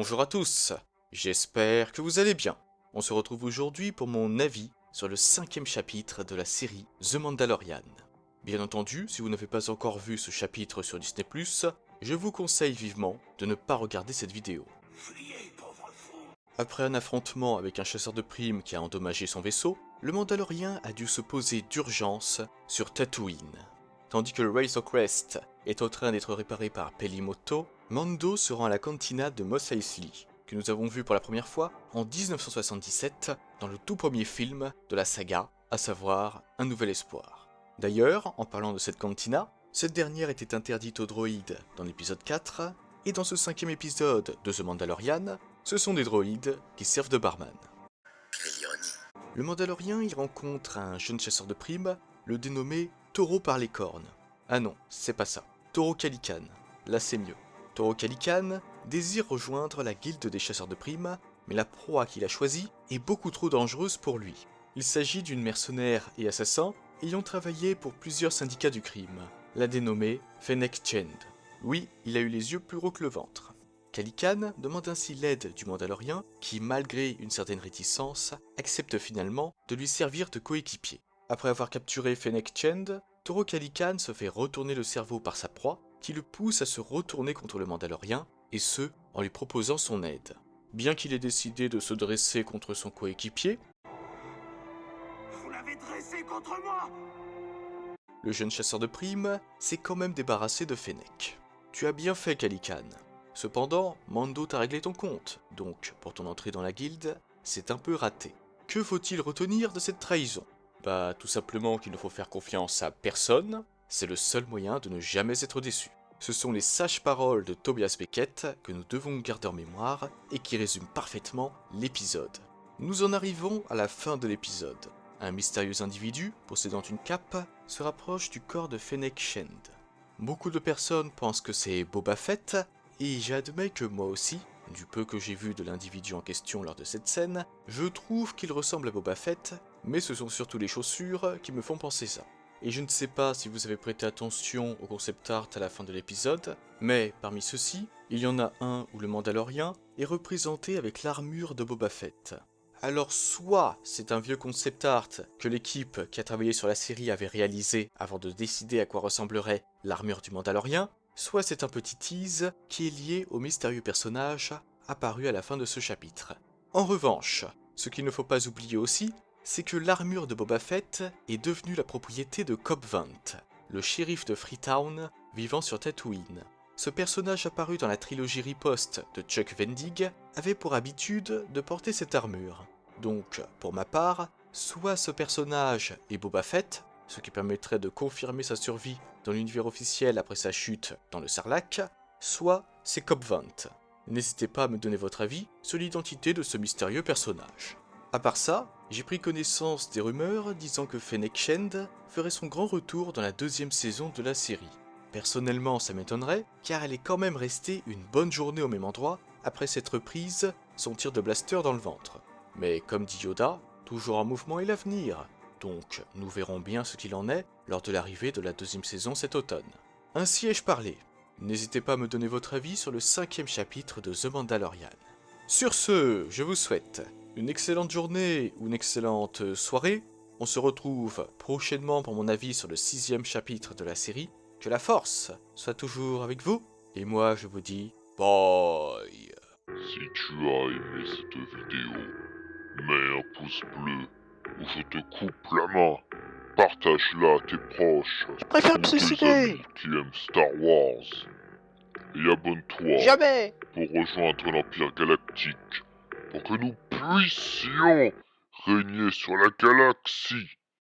Bonjour à tous, j'espère que vous allez bien. On se retrouve aujourd'hui pour mon avis sur le 5e chapitre de la série The Mandalorian. Bien entendu, si vous n'avez pas encore vu ce chapitre sur Disney+, je vous conseille vivement de ne pas regarder cette vidéo. Après un affrontement avec un chasseur de primes qui a endommagé son vaisseau, le Mandalorien a dû se poser d'urgence sur Tatooine. Tandis que le Razor Crest est en train d'être réparé par Pelimoto, Mando se rend à la cantina de Mos Eisley, que nous avons vu pour la première fois en 1977 dans le tout premier film de la saga, à savoir Un Nouvel Espoir. D'ailleurs, en parlant de cette cantina, cette dernière était interdite aux droïdes dans l'épisode 4, et dans ce 5e épisode de The Mandalorian, ce sont des droïdes qui servent de barman. Le Mandalorien y rencontre un jeune chasseur de primes, le dénommé Taureau par les cornes. Ah non, c'est pas ça. Taureau Calican. Là c'est mieux. Taureau Calican désire rejoindre la guilde des chasseurs de primes, mais la proie qu'il a choisie est beaucoup trop dangereuse pour lui. Il s'agit d'une mercenaire et assassin ayant travaillé pour plusieurs syndicats du crime, la dénommée Fennec Shand. Oui, il a eu les yeux plus gros que le ventre. Calican demande ainsi l'aide du Mandalorien qui, malgré une certaine réticence, accepte finalement de lui servir de coéquipier. Après avoir capturé Fennec Shand, Taureau Calican se fait retourner le cerveau par sa proie qui le pousse à se retourner contre le Mandalorien, et ce, en lui proposant son aide. Bien qu'il ait décidé de se dresser contre son coéquipier, Vous l'avez dressé contre moi! le jeune chasseur de primes s'est quand même débarrassé de Fennec. Tu as bien fait, Calican. Cependant, Mando t'a réglé ton compte, donc pour ton entrée dans la guilde, c'est un peu raté. Que faut-il retenir de cette trahison? Bah tout simplement qu'il ne faut faire confiance à personne, c'est le seul moyen de ne jamais être déçu. Ce sont les sages paroles de Tobias Beckett que nous devons garder en mémoire et qui résument parfaitement l'épisode. Nous en arrivons à la fin de l'épisode. Un mystérieux individu, possédant une cape, se rapproche du corps de Fennec Shand. Beaucoup de personnes pensent que c'est Boba Fett, et j'admets que moi aussi, du peu que j'ai vu de l'individu en question lors de cette scène, je trouve qu'il ressemble à Boba Fett, mais ce sont surtout les chaussures qui me font penser ça. Et je ne sais pas si vous avez prêté attention au concept art à la fin de l'épisode, mais parmi ceux-ci, il y en a un où le Mandalorien est représenté avec l'armure de Boba Fett. Alors soit c'est un vieux concept art que l'équipe qui a travaillé sur la série avait réalisé avant de décider à quoi ressemblerait l'armure du Mandalorien, soit c'est un petit tease qui est lié au mystérieux personnage apparu à la fin de ce chapitre. En revanche, ce qu'il ne faut pas oublier aussi, c'est que l'armure de Boba Fett est devenue la propriété de Cobb Vanth, le shérif de Freetown vivant sur Tatooine. Ce personnage apparu dans la trilogie Riposte de Chuck Wendig avait pour habitude de porter cette armure. Donc, pour ma part, soit ce personnage est Boba Fett, ce qui permettrait de confirmer sa survie dans l'univers officiel après sa chute dans le Sarlacc, soit c'est Cobb Vanth. N'hésitez pas à me donner votre avis sur l'identité de ce mystérieux personnage. À part ça, j'ai pris connaissance des rumeurs disant que Fennec Shand ferait son grand retour dans la 2e saison de la série. Personnellement, ça m'étonnerait, car elle est quand même restée une bonne journée au même endroit après s'être prise son tir de blaster dans le ventre. Mais comme dit Yoda, toujours en mouvement est l'avenir, donc nous verrons bien ce qu'il en est lors de l'arrivée de la 2e saison cet automne. Ainsi ai-je parlé. N'hésitez pas à me donner votre avis sur le 5e chapitre de The Mandalorian. Sur ce, je vous souhaite une excellente journée ou une excellente soirée. On se retrouve prochainement pour mon avis sur le 6e chapitre de la série. Que la force soit toujours avec vous. Et moi, je vous dis bye. Si tu as aimé cette vidéo, mets un pouce bleu ou je te coupe la main. Partage-la à tes proches Je préfère me ou tes suicider. amis qui aiment Star Wars. Et abonne-toi Jamais. pour rejoindre l'Empire Galactique pour que nous puissions régner sur la galaxie.